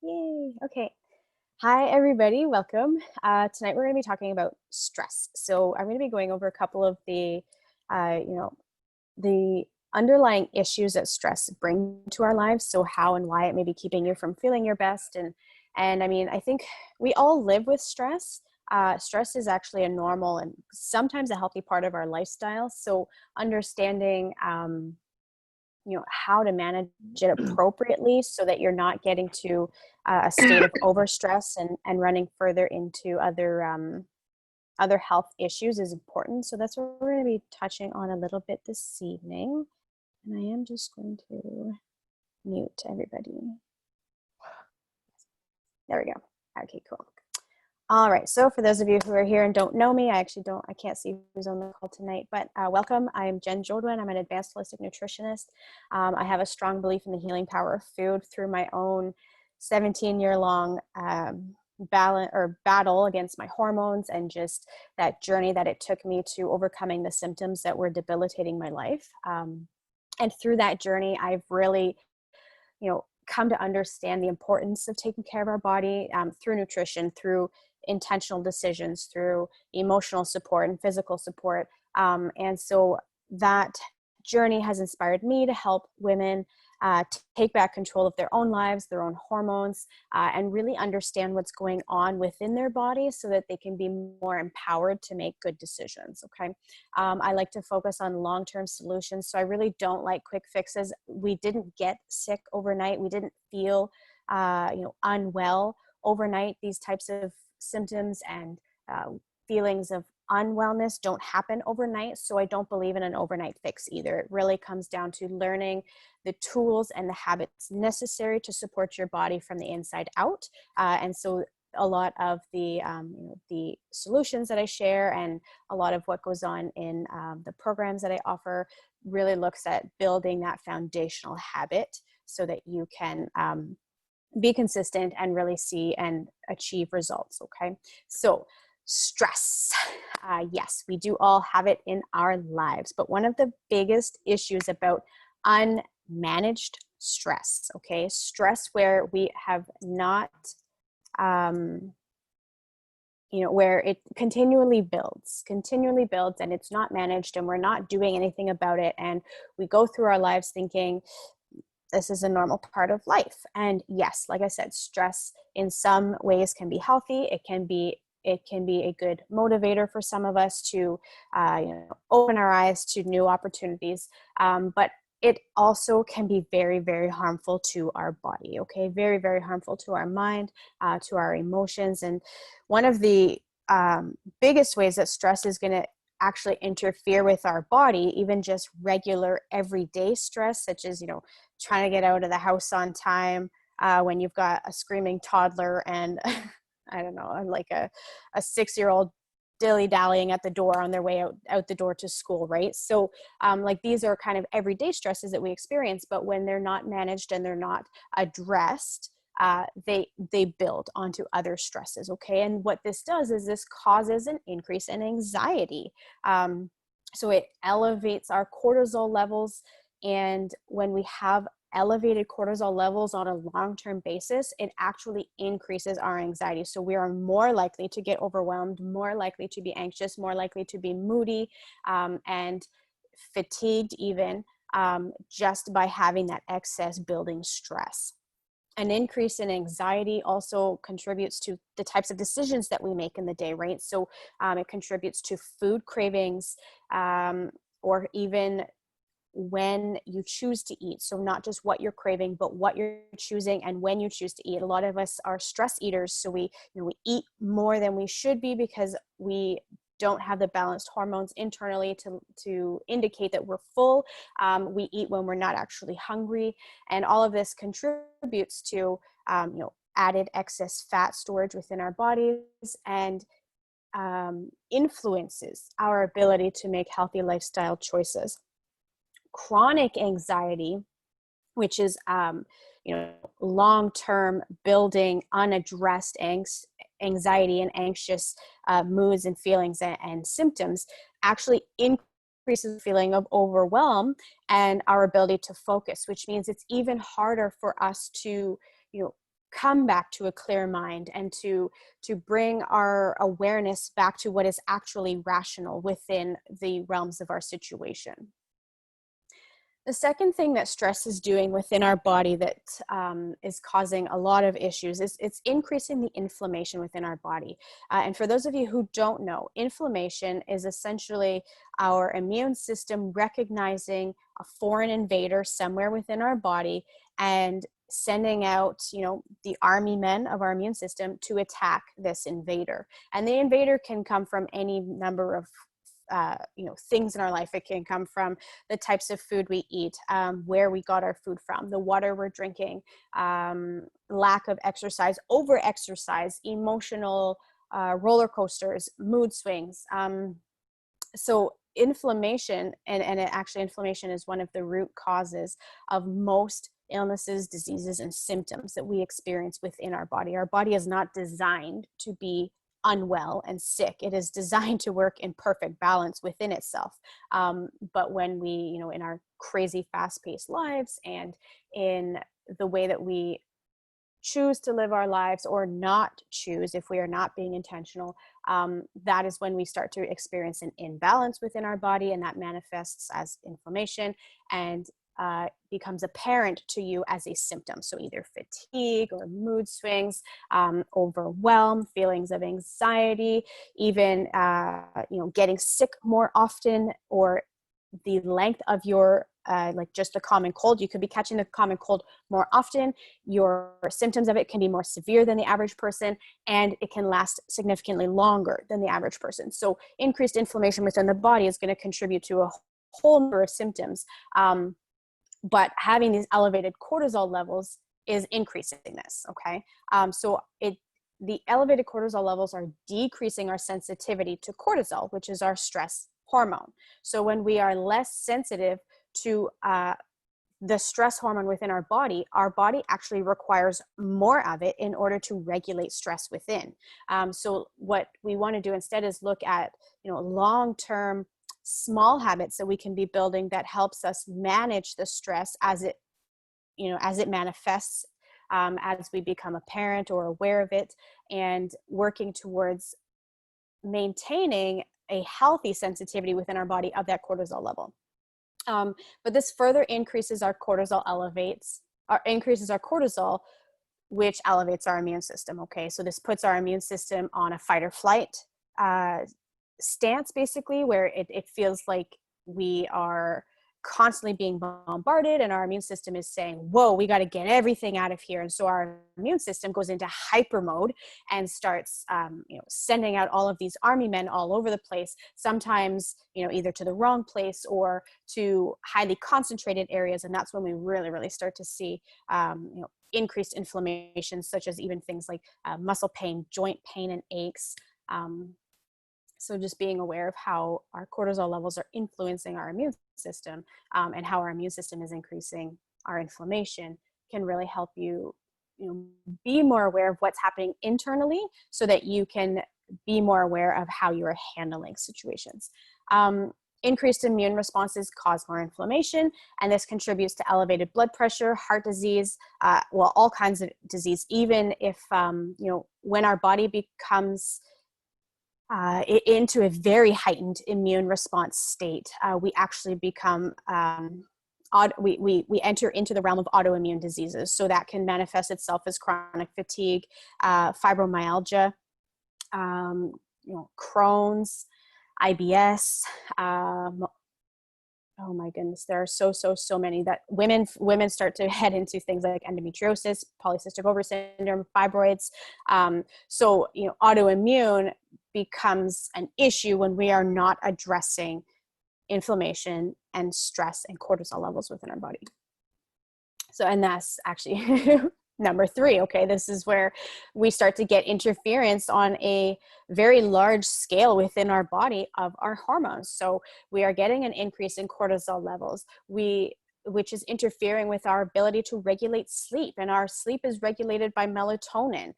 Yay. Okay. Hi, everybody. Welcome. Tonight we're going to be talking about stress. So I'm going to be going over a couple of uh, you know, the underlying issues that stress bring to our lives. So how and why it may be keeping you from feeling your best. And I mean, I think we all live with stress. Stress is actually a normal and sometimes a healthy part of our lifestyle. So understanding, how to manage it appropriately so that you're not getting to a state of overstress and running further into other health issues is important. So that's what we're going to be touching on a little bit this evening. And I am just going to mute everybody. There we go. Okay, cool. All right. So for those of you who are here and don't know me, I can't see who's on the call tonight, but welcome. I'm Jen Jodwin. I'm an advanced holistic nutritionist. I have a strong belief in the healing power of food through my own 17-year-long battle against my hormones and just that journey that it took me to overcoming the symptoms that were debilitating my life. And through that journey, I've really, come to understand the importance of taking care of our body through nutrition, through intentional decisions, through emotional support and physical support. And so that journey has inspired me to help women take back control of their own lives, their own hormones, and really understand what's going on within their body so that they can be more empowered to make good decisions. Okay. I like to focus on long-term solutions. So I really don't like quick fixes. We didn't get sick overnight. We didn't feel, unwell overnight. These types of symptoms and feelings of unwellness don't happen overnight. So I don't believe in an overnight fix either. It really comes down to learning the tools and the habits necessary to support your body from the inside out. And so a lot of the solutions that I share and a lot of what goes on in the programs that I offer really looks at building that foundational habit so that you can be consistent and really see and achieve results. Okay. So stress. Yes, we do all have it in our lives, but one of the biggest issues about unmanaged stress, okay, stress where we have not, where it continually builds and it's not managed and we're not doing anything about it. And we go through our lives thinking, this is a normal part of life. And yes, like I said, stress in some ways can be healthy. It can be a good motivator for some of us to, open our eyes to new opportunities. But it also can be very, very harmful to our body. Okay, very, very harmful to our mind, to our emotions. And one of the biggest ways that stress is going to actually interfere with our body, even just regular everyday stress, such as, trying to get out of the house on time when you've got a screaming toddler and I don't know, like a 6-year-old dilly-dallying at the door on their way out the door to school, right? So like these are kind of everyday stresses that we experience, but when they're not managed and they're not addressed, they build onto other stresses, okay? And what this does is this causes an increase in anxiety. So it elevates our cortisol levels, and when we have elevated cortisol levels on a long-term basis, it actually increases our anxiety. So we are more likely to get overwhelmed, more likely to be anxious, more likely to be moody, and fatigued even, just by having that excess building stress. An increase in anxiety also contributes to the types of decisions that we make in the day, right? So it contributes to food cravings, or even when you choose to eat. So not just what you're craving, but what you're choosing and when you choose to eat. A lot of us are stress eaters. So we eat more than we should be because we don't have the balanced hormones internally to indicate that we're full. We eat when we're not actually hungry. And all of this contributes to, added excess fat storage within our bodies and influences our ability to make healthy lifestyle choices. Chronic anxiety, which is long-term building unaddressed anxiety and anxious moods and feelings and symptoms, actually increases the feeling of overwhelm and our ability to focus, which means it's even harder for us to come back to a clear mind and to bring our awareness back to what is actually rational within the realms of our situation. The second thing that stress is doing within our body that is causing a lot of issues is it's increasing the inflammation within our body. And for those of you who don't know, inflammation is essentially our immune system recognizing a foreign invader somewhere within our body and sending out, the army men of our immune system to attack this invader. And the invader can come from any number of things in our life. It can come from the types of food we eat, where we got our food from, the water we're drinking, lack of exercise, over exercise, emotional roller coasters, mood swings. So inflammation, and actually inflammation is one of the root causes of most illnesses, diseases, and symptoms that we experience within our body. Our body is not designed to be unwell and sick. It is designed to work in perfect balance within itself. But when we, in our crazy fast-paced lives and in the way that we choose to live our lives or not choose, if we are not being intentional, that is when we start to experience an imbalance within our body, and that manifests as inflammation and becomes apparent to you as a symptom. So either fatigue or mood swings, overwhelm, feelings of anxiety, even getting sick more often, or the length of your like just a common cold. You could be catching the common cold more often. Your symptoms of it can be more severe than the average person, and it can last significantly longer than the average person. So increased inflammation within the body is going to contribute to a whole number of symptoms. But having these elevated cortisol levels is increasing this, okay? The elevated cortisol levels are decreasing our sensitivity to cortisol, which is our stress hormone. So when we are less sensitive to the stress hormone within our body actually requires more of it in order to regulate stress within. So what we want to do instead is look at, long-term small habits that we can be building that helps us manage the stress as it manifests, as we become a parent or aware of it, and working towards maintaining a healthy sensitivity within our body of that cortisol level. But this further increases our cortisol, which elevates our immune system. Okay, so this puts our immune system on a fight or flight stance, basically, where it feels like we are constantly being bombarded, and our immune system is saying, whoa, we got to get everything out of here. And so our immune system goes into hyper mode and starts sending out all of these army men all over the place, sometimes either to the wrong place or to highly concentrated areas. And that's when we really, really start to see increased inflammation, such as even things like muscle pain, joint pain, and aches. So just being aware of how our cortisol levels are influencing our immune system, and how our immune system is increasing our inflammation can really help you, be more aware of what's happening internally, so that you can be more aware of how you are handling situations. Increased immune responses cause more inflammation, and this contributes to elevated blood pressure, heart disease, all kinds of disease. Even if, when our body becomes into a very heightened immune response state, we actually become, we enter into the realm of autoimmune diseases. So that can manifest itself as chronic fatigue, fibromyalgia, Crohn's, IBS. Oh my goodness, there are so many that women start to head into things like endometriosis, polycystic ovary syndrome, fibroids. So autoimmune becomes an issue when we are not addressing inflammation and stress and cortisol levels within our body. So, and that's actually number 3. Okay, this is where we start to get interference on a very large scale within our body of our hormones. So we are getting an increase in cortisol levels, which is interfering with our ability to regulate sleep. And our sleep is regulated by melatonin.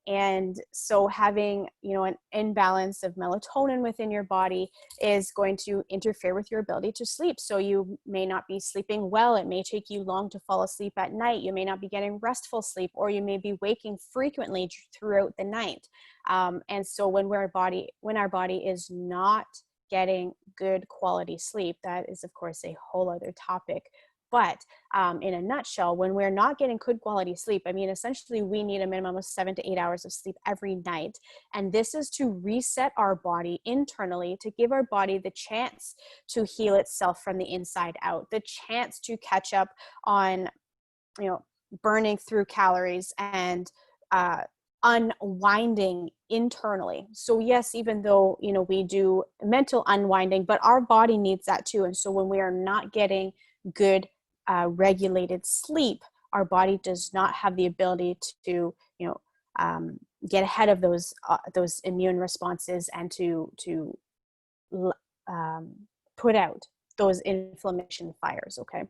And so having, an imbalance of melatonin within your body is going to interfere with your ability to sleep. So you may not be sleeping well. It may take you long to fall asleep at night. You may not be getting restful sleep, or you may be waking frequently throughout the night. And so when our body is not getting good quality sleep, that is of course a whole other topic. But in a nutshell, when we're not getting good quality sleep, I mean, essentially we need a minimum of 7 to 8 hours of sleep every night. And this is to reset our body internally, to give our body the chance to heal itself from the inside out, the chance to catch up on, burning through calories and unwinding internally. So yes, even though, we do mental unwinding, but our body needs that too. And so when we are not getting good regulated sleep, our body does not have the ability to, get ahead of those immune responses and to put out those inflammation fires. Okay.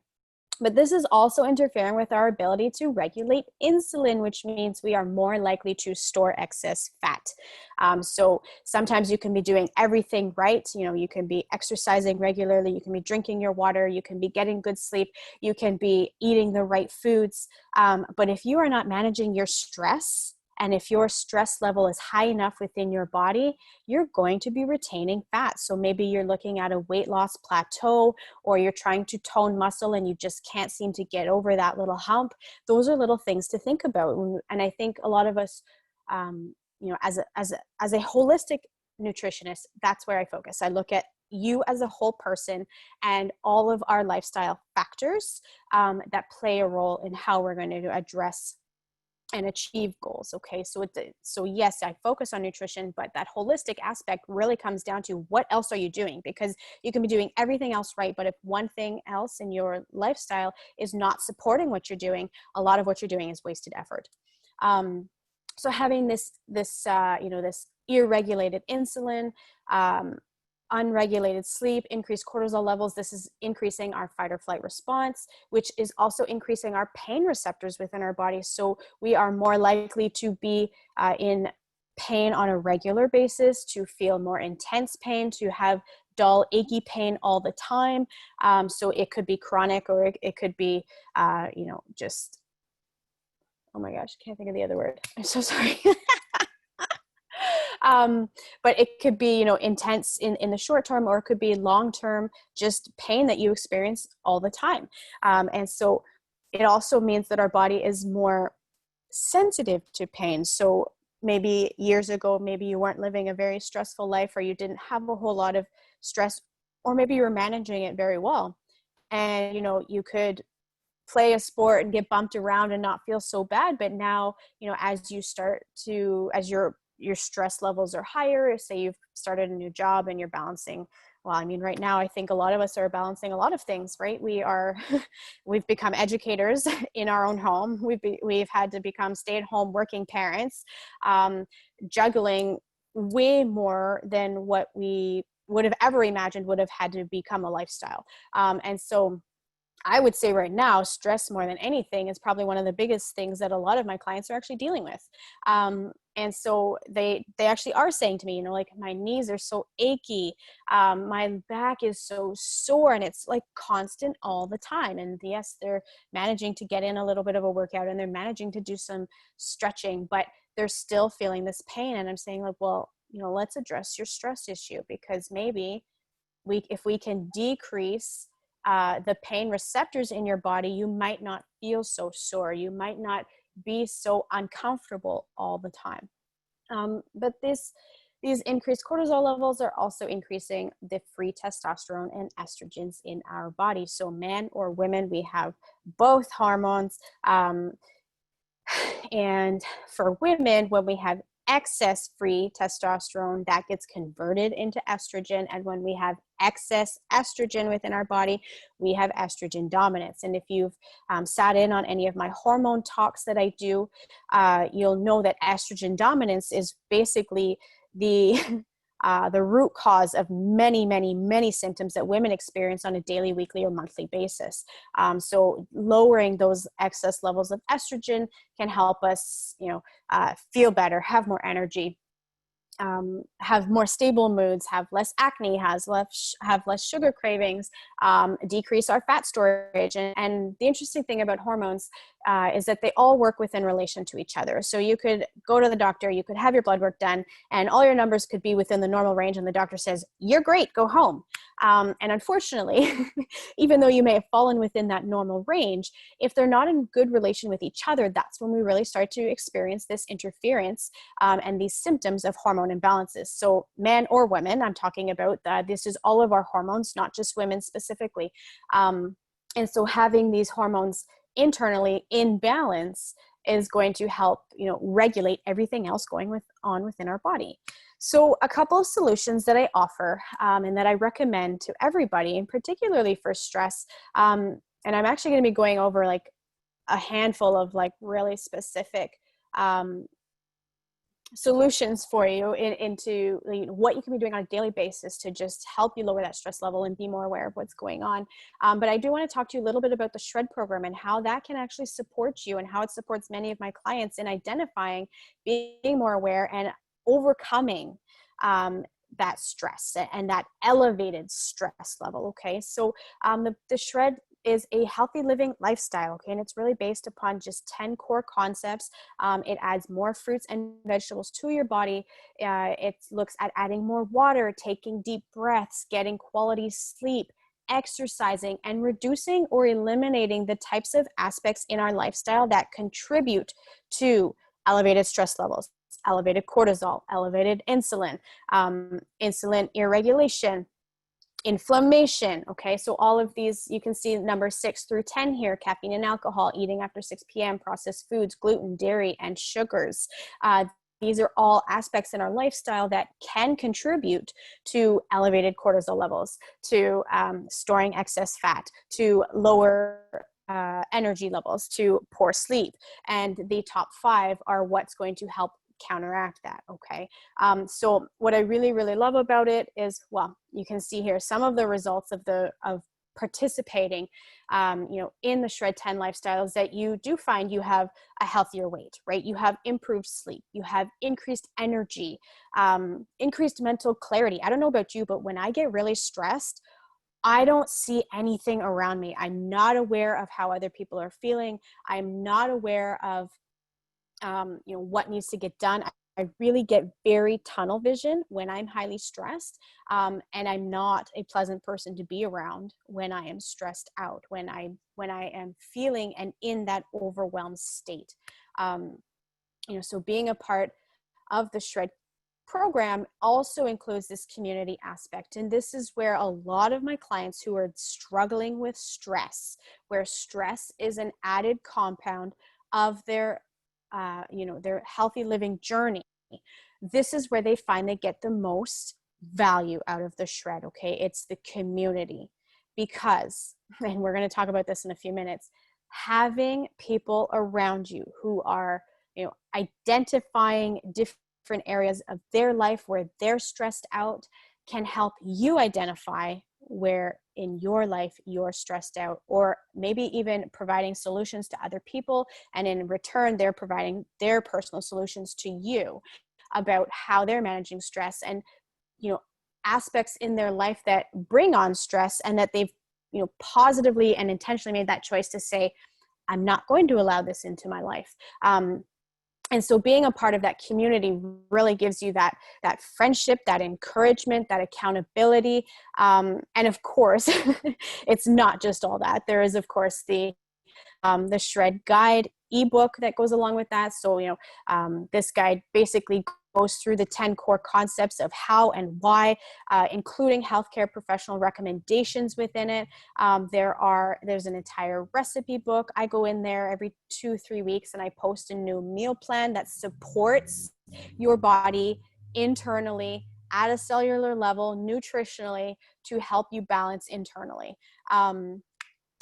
But this is also interfering with our ability to regulate insulin, which means we are more likely to store excess fat. So sometimes you can be doing everything right. You can be exercising regularly. You can be drinking your water. You can be getting good sleep. You can be eating the right foods. But if you are not managing your stress, and if your stress level is high enough within your body, you're going to be retaining fat. So maybe you're looking at a weight loss plateau, or you're trying to tone muscle and you just can't seem to get over that little hump. Those are little things to think about. And I think a lot of us, as a holistic nutritionist, that's where I focus. I look at you as a whole person and all of our lifestyle factors that play a role in how we're going to address and achieve goals. Okay. So yes, I focus on nutrition, but that holistic aspect really comes down to what else are you doing? Because you can be doing everything else right, but if one thing else in your lifestyle is not supporting what you're doing, a lot of what you're doing is wasted effort. So having this irregulated insulin, unregulated sleep, increased cortisol levels, this is increasing our fight or flight response, which is also increasing our pain receptors within our body. So we are more likely to be in pain on a regular basis, to feel more intense pain, to have dull, achy pain all the time. So it could be chronic, or it could be, just, oh my gosh, I can't think of the other word. I'm so sorry. But it could be, intense in the short term, or it could be long-term, just pain that you experience all the time. And so it also means that our body is more sensitive to pain. So maybe years ago, maybe you weren't living a very stressful life, or you didn't have a whole lot of stress, or maybe you were managing it very well. And, you could play a sport and get bumped around and not feel so bad. But now, as your stress levels are higher, say you've started a new job and you're balancing, well, I mean, right now, I think a lot of us are balancing a lot of things, right? We've become educators in our own home. We've had to become stay-at-home working parents, juggling way more than what we would have ever imagined would have had to become a lifestyle. And so I would say right now, stress more than anything is probably one of the biggest things that a lot of my clients are actually dealing with. And so they actually are saying to me, like, my knees are so achy, my back is so sore, and it's like constant all the time. And yes, they're managing to get in a little bit of a workout, and they're managing to do some stretching, but they're still feeling this pain. And I'm saying, like, well, let's address your stress issue, because maybe if we can decrease the pain receptors in your body, you might not feel so sore. You might not be so uncomfortable all the time. But these increased cortisol levels are also increasing the free testosterone and estrogens in our body. So men or women, we have both hormones. And for women, when we have excess free testosterone, that gets converted into estrogen. And when we have excess estrogen within our body, we have estrogen dominance. And if you've sat in on any of my hormone talks that I do, you'll know that estrogen dominance is basically the the root cause of many, many, many symptoms that women experience on a daily, weekly, or monthly basis. So lowering those excess levels of estrogen can help us, feel better, have more energy, have more stable moods, have less acne, have less sugar cravings, decrease our fat storage. And the interesting thing about hormones is that they all work within relation to each other. So you could go to the doctor, you could have your blood work done, and all your numbers could be within the normal range, and the doctor says, "You're great, go home." And unfortunately, even though you may have fallen within that normal range, if they're not in good relation with each other, that's when we really start to experience this interference and these symptoms of hormone imbalances. So men or women, I'm talking about that. This is all of our hormones, not just women specifically. And so having these hormones internally in balance is going to help, regulate everything else going on within our body. So a couple of solutions that I offer and that I recommend to everybody, and particularly for stress, and I'm actually going to be going over like a handful of like really specific solutions for you into what you can be doing on a daily basis to just help you lower that stress level and be more aware of what's going on. But I do want to talk to you a little bit about the Shred program and how that can actually support you, and how it supports many of my clients in identifying, being more aware, and overcoming that stress and that elevated stress level. Okay. So the Shred is a healthy living lifestyle, okay? And it's really based upon just 10 core concepts. It adds more fruits and vegetables to your body. It looks at adding more water, taking deep breaths, getting quality sleep, exercising, and reducing or eliminating the types of aspects in our lifestyle that contribute to elevated stress levels, elevated cortisol, elevated insulin, insulin irregulation, inflammation. Okay, so all of these, you can see numbers 6 through 10 here: caffeine and alcohol, eating after 6 p.m., processed foods, gluten, dairy, and sugars. These are all aspects in our lifestyle that can contribute to elevated cortisol levels, to storing excess fat, to lower energy levels, to poor sleep. And the top 5 are what's going to help counteract that. Okay. So what I really, really love about it is, well, you can see here some of the results of participating, in the Shred 10 lifestyles, that you do find you have a healthier weight, right? You have improved sleep, you have increased energy, increased mental clarity. I don't know about you, but when I get really stressed, I don't see anything around me. I'm not aware of how other people are feeling. I'm not aware of what needs to get done. I really get very tunnel vision when I'm highly stressed, and I'm not a pleasant person to be around when I am stressed out, when I am feeling and in that overwhelmed state. So being a part of the Shred program also includes this community aspect. And this is where a lot of my clients who are struggling with stress, where stress is an added compound of their healthy living journey, this is where they find they get the most value out of the Shred. Okay, it's the community, because, and we're going to talk about this in a few minutes, having people around you who are identifying different areas of their life where they're stressed out can help you identify where in your life you're stressed out, or maybe even providing solutions to other people, and in return they're providing their personal solutions to you about how they're managing stress, and aspects in their life that bring on stress, and that they've positively and intentionally made that choice to say, I'm not going to allow this into my life. And so being a part of that community really gives you that friendship, that encouragement, that accountability. And of course, it's not just all that. There is, of course, the Shred Guide ebook that goes along with that. So, this guide basically goes through the 10 core concepts of how and why, including healthcare professional recommendations within it. There's an entire recipe book. I go in there every 2-3 weeks and I post a new meal plan that supports your body internally at a cellular level, nutritionally, to help you balance internally. And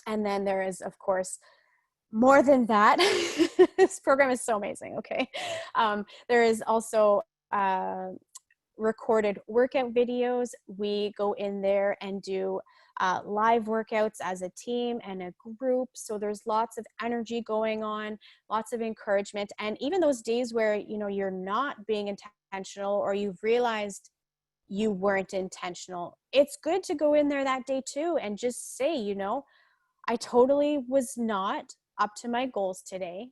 then there is, of course, more than that. This program is so amazing. Okay. There is also recorded workout videos. We go in there and do live workouts as a team and a group. So there's lots of energy going on, lots of encouragement. And even those days where, you know, you're not being intentional or you've realized you weren't intentional, it's good to go in there that day too and just say, you know, I totally was not up to my goals today,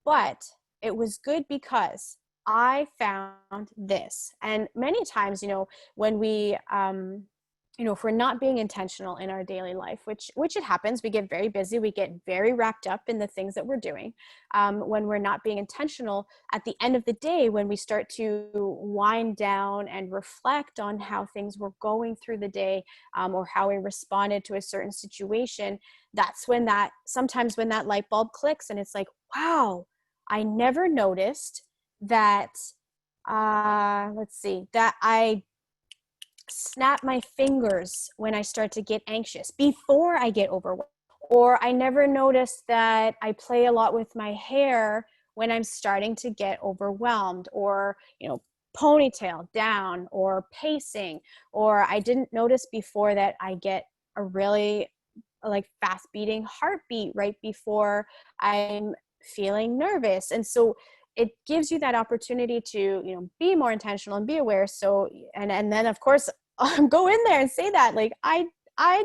but it was good because I found this. And many times, you know, when we, you know, if we're not being intentional in our daily life, which it happens, we get very busy, we get very wrapped up in the things that we're doing. When we're not being intentional, at the end of the day, when we start to wind down and reflect on how things were going through the day, or how we responded to a certain situation, that's when sometimes when that light bulb clicks and it's like, wow, I never noticed that, that I snap my fingers when I start to get anxious before I get overwhelmed. Or I never noticed that I play a lot with my hair when I'm starting to get overwhelmed, or, you know, ponytail down or pacing. Or I didn't notice before that I get a really like fast beating heartbeat right before I'm feeling nervous. And so it gives you that opportunity to, you know, be more intentional and be aware. So, and then of course, go in there and say that, like, I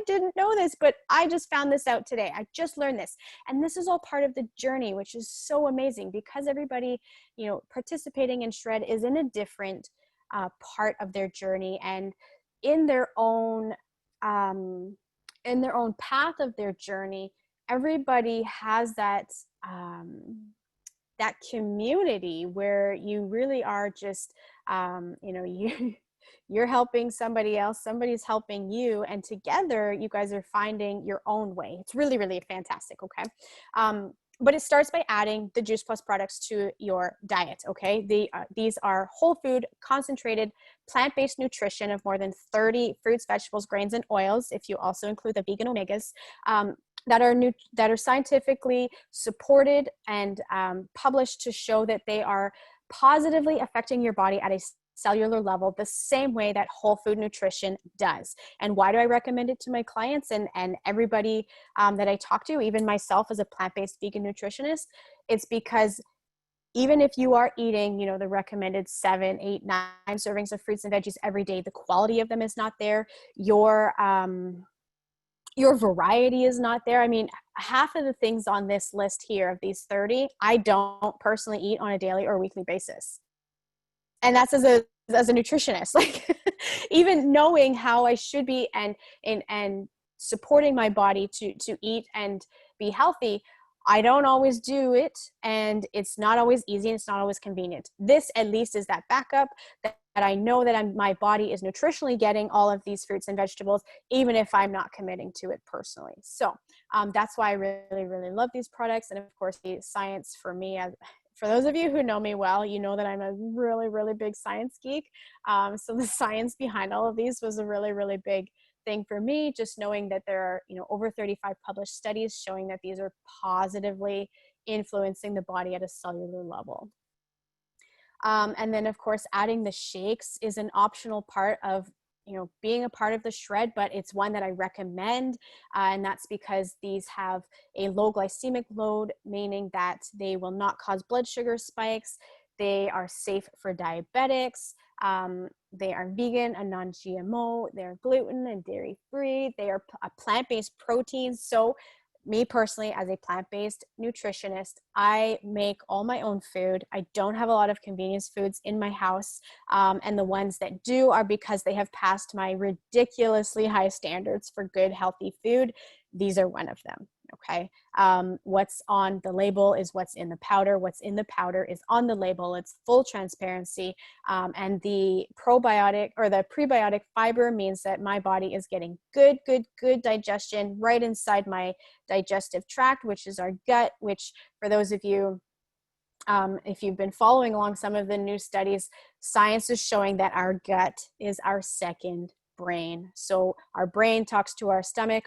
didn't know this, but I just found this out today. I just learned this. And this is all part of the journey, which is so amazing because everybody, you know, participating in Shred is in a different part of their journey and in their own, path of their journey. Everybody has that, that community where you really are just, you know, you're helping somebody else, somebody's helping you, and together you guys are finding your own way. It's really, really fantastic. Okay. But it starts by adding the Juice Plus products to your diet. Okay. These are whole food, concentrated, plant-based nutrition of more than 30 fruits, vegetables, grains, and oils. If you also include the vegan omegas, that are scientifically supported and published to show that they are positively affecting your body at a cellular level the same way that whole food nutrition does. And why do I recommend it to my clients and everybody that I talk to, even myself as a plant-based vegan nutritionist? It's because even if you are eating, you know, the recommended 7, 8, 9 servings of fruits and veggies every day, the quality of them is not there. Your variety is not there. I mean, half of the things on this list here of these 30, I don't personally eat on a daily or weekly basis. And that's as a nutritionist, like even knowing how I should be and supporting my body to eat and be healthy, I don't always do it, and it's not always easy and it's not always convenient. This at least is that backup that I know that my body is nutritionally getting all of these fruits and vegetables, even if I'm not committing to it personally. So that's why I really, really love these products. And of course, the science for me, for those of you who know me well, you know that I'm a really, really big science geek. So the science behind all of these was a really, really big thing for me, just knowing that there are, you know, over 35 published studies showing that these are positively influencing the body at a cellular level. And then of course, adding the shakes is an optional part of, you know, being a part of the Shred, but it's one that I recommend. And that's because these have a low glycemic load, meaning that they will not cause blood sugar spikes. They are safe for diabetics. They are vegan and non-GMO. They're gluten and dairy free. They are a plant-based protein. So me personally, as a plant-based nutritionist, I make all my own food. I don't have a lot of convenience foods in my house. And the ones that do are because they have passed my ridiculously high standards for good, healthy food. These are one of them. Okay. What's on the label is what's in the powder. What's in the powder is on the label. It's full transparency. And the probiotic or the prebiotic fiber means that my body is getting good digestion right inside my digestive tract, which is our gut, which for those of you, if you've been following along some of the new studies, science is showing that our gut is our second brain. So our brain talks to our stomach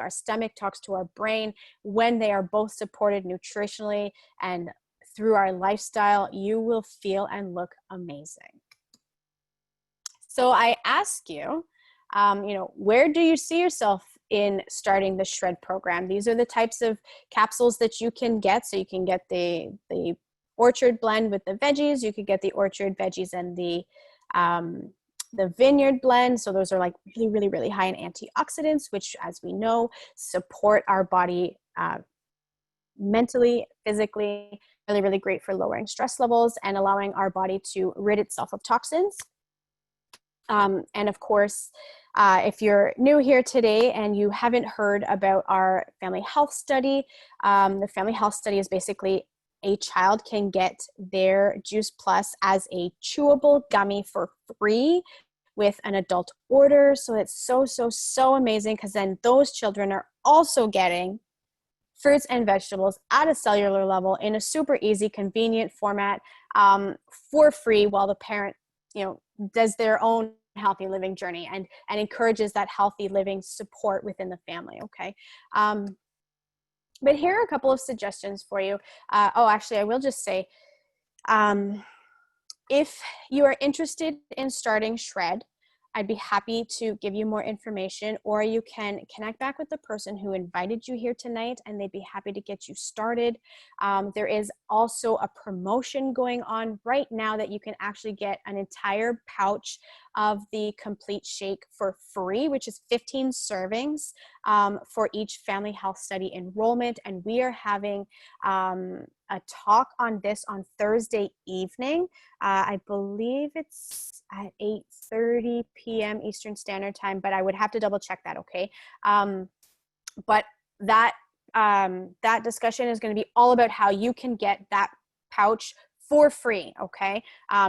talks to our brain. When they are both supported nutritionally and through our lifestyle, you will feel and look amazing. So I ask you, where do you see yourself in starting the Shred program? These are the types of capsules that you can get. So you can get the Orchard blend with the veggies. You could get the Orchard veggies and the Vineyard blend. So those are like really, really, really high in antioxidants, which, as we know, support our body mentally, physically. Really, really great for lowering stress levels and allowing our body to rid itself of toxins. And of course, if you're new here today and you haven't heard about our family health study, the family health study is basically a child can get their Juice Plus as a chewable gummy for free with an adult order. So it's so, so, so amazing, because then those children are also getting fruits and vegetables at a cellular level in a super easy, convenient format for free, while the parent, does their own healthy living journey and encourages that healthy living support within the family. Okay. But here are a couple of suggestions for you. Actually, I will just say, if you are interested in starting Shred, I'd be happy to give you more information, or you can connect back with the person who invited you here tonight and they'd be happy to get you started. There is also a promotion going on right now that you can actually get an entire pouch of the complete shake for free, which is 15 servings for each family health study enrollment. And we are having a talk on this on Thursday evening. I believe it's at 8:30 p.m. Eastern Standard Time, but I would have to double check that, okay? But that discussion is going to be all about how you can get that pouch for free, okay?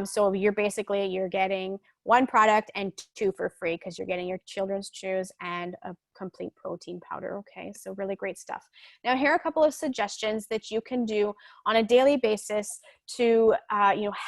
So you're getting one product and two for free, because you're getting your children's chews and a complete protein powder, okay? So really great stuff. Now, here are a couple of suggestions that you can do on a daily basis to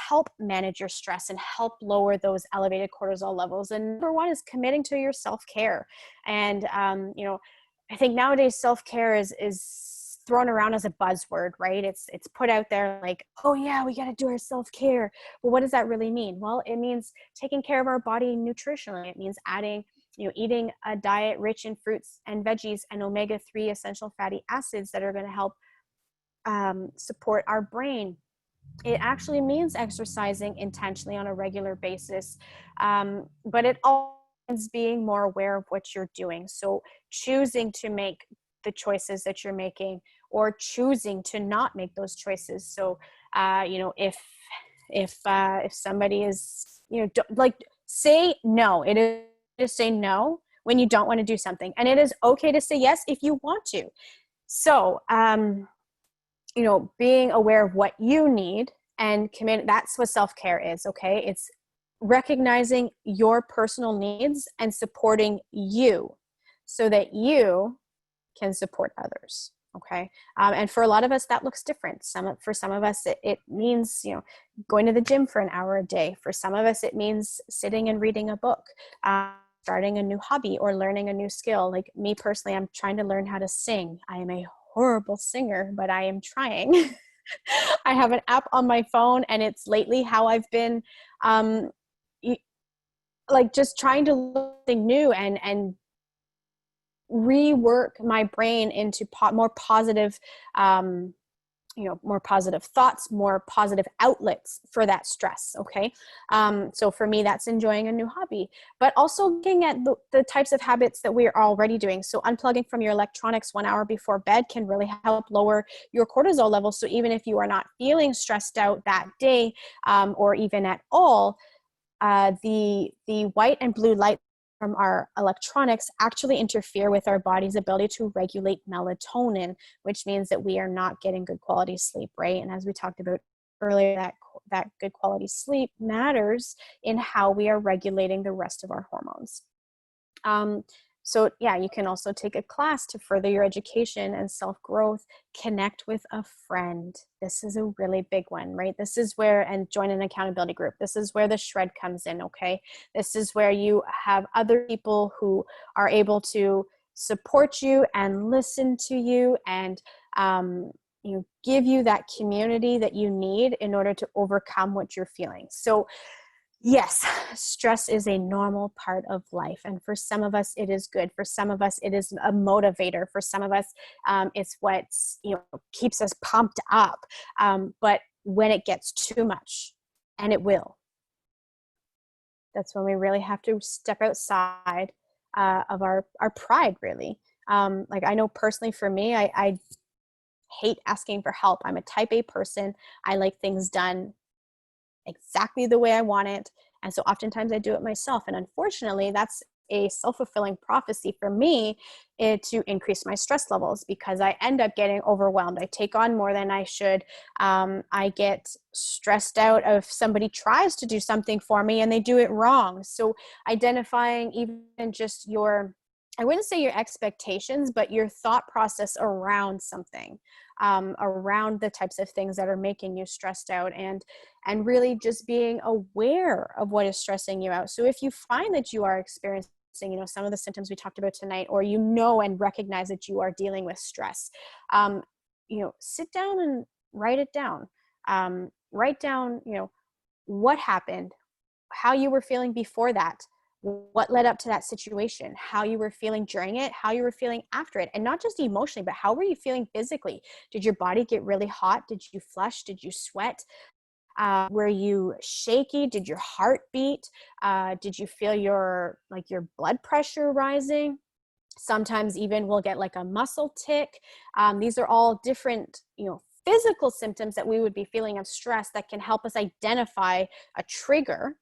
help manage your stress and help lower those elevated cortisol levels. And number one is committing to your self-care. And I think nowadays self-care is thrown around as a buzzword, right? It's put out there like, oh yeah, we got to do our self-care. Well, what does that really mean? Well, it means taking care of our body nutritionally. It means eating a diet rich in fruits and veggies and omega-3 essential fatty acids that are going to help support our brain. It actually means exercising intentionally on a regular basis, but it all means being more aware of what you're doing. So choosing to make the choices that you're making, or choosing to not make those choices. So, if somebody is, say no. It is to say no when you don't want to do something, and it is okay to say yes if you want to. So, being aware of what you need and commit, that's what self-care is, okay? It's recognizing your personal needs and supporting you so that you can support others, okay? And for a lot of us, that looks different. For some of us, it means, going to the gym for an hour a day. For some of us, it means sitting and reading a book, starting a new hobby, or learning a new skill. Like me personally, I'm trying to learn how to sing. I am a horrible singer, but I am trying. I have an app on my phone, and it's lately how I've been just trying to learn something new and rework my brain into more positive more positive thoughts, more positive outlets for that stress, okay? So for me, that's enjoying a new hobby, but also looking at the types of habits that we are already doing. So unplugging from your electronics 1 hour before bed can really help lower your cortisol levels. So even if you are not feeling stressed out that day, or even at all, the white and blue light from our electronics actually interfere with our body's ability to regulate melatonin, which means that we are not getting good quality sleep, right? And as we talked about earlier, that good quality sleep matters in how we are regulating the rest of our hormones. So yeah, you can also take a class to further your education and self-growth. Connect with a friend. This is a really big one, right? This is where, and join an accountability group. This is where the Shred comes in, okay? This is where you have other people who are able to support you and listen to you and give you that community that you need in order to overcome what you're feeling. So Yes, stress is a normal part of life. And for some of us, it is good. For some of us, it is a motivator. For some of us, it's what's, keeps us pumped up. But when it gets too much, and it will, that's when we really have to step outside of our pride, really. Like I know personally for me, I hate asking for help. I'm a type A person. I like things done exactly the way I want it. And so oftentimes I do it myself. And unfortunately, that's a self-fulfilling prophecy for me, to increase my stress levels, because I end up getting overwhelmed. I take on more than I should. I get stressed out if somebody tries to do something for me and they do it wrong. So identifying even just your, I wouldn't say your expectations, but your thought process around something, around the types of things that are making you stressed out, and really just being aware of what is stressing you out. So if you find that you are experiencing, some of the symptoms we talked about tonight, or and recognize that you are dealing with stress, sit down and write it down. Write down, what happened, how you were feeling before that, what led up to that situation, how you were feeling during it, how you were feeling after it, and not just emotionally, but how were you feeling physically? Did your body get really hot? Did you flush? Did you sweat? Were you shaky? Did your heart beat? Did you feel your blood pressure rising? Sometimes even we'll get like a muscle tic. These are all different, physical symptoms that we would be feeling of stress that can help us identify a trigger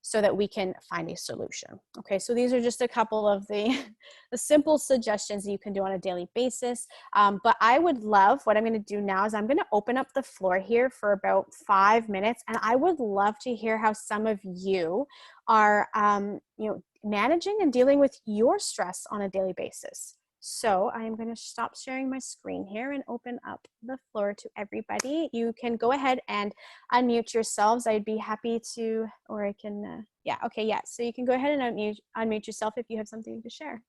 so that we can find a solution. Okay, so these are just a couple of the, the simple suggestions that you can do on a daily basis. But I would love, what I'm going to do now is I'm going to open up the floor here for about 5 minutes, and I would love to hear how some of you are, managing and dealing with your stress on a daily basis. So I am going to stop sharing my screen here and open up the floor to everybody. You can go ahead and unmute yourselves. I'd be happy to, or I can, yeah, okay, yeah. So you can go ahead and unmute yourself if you have something to share.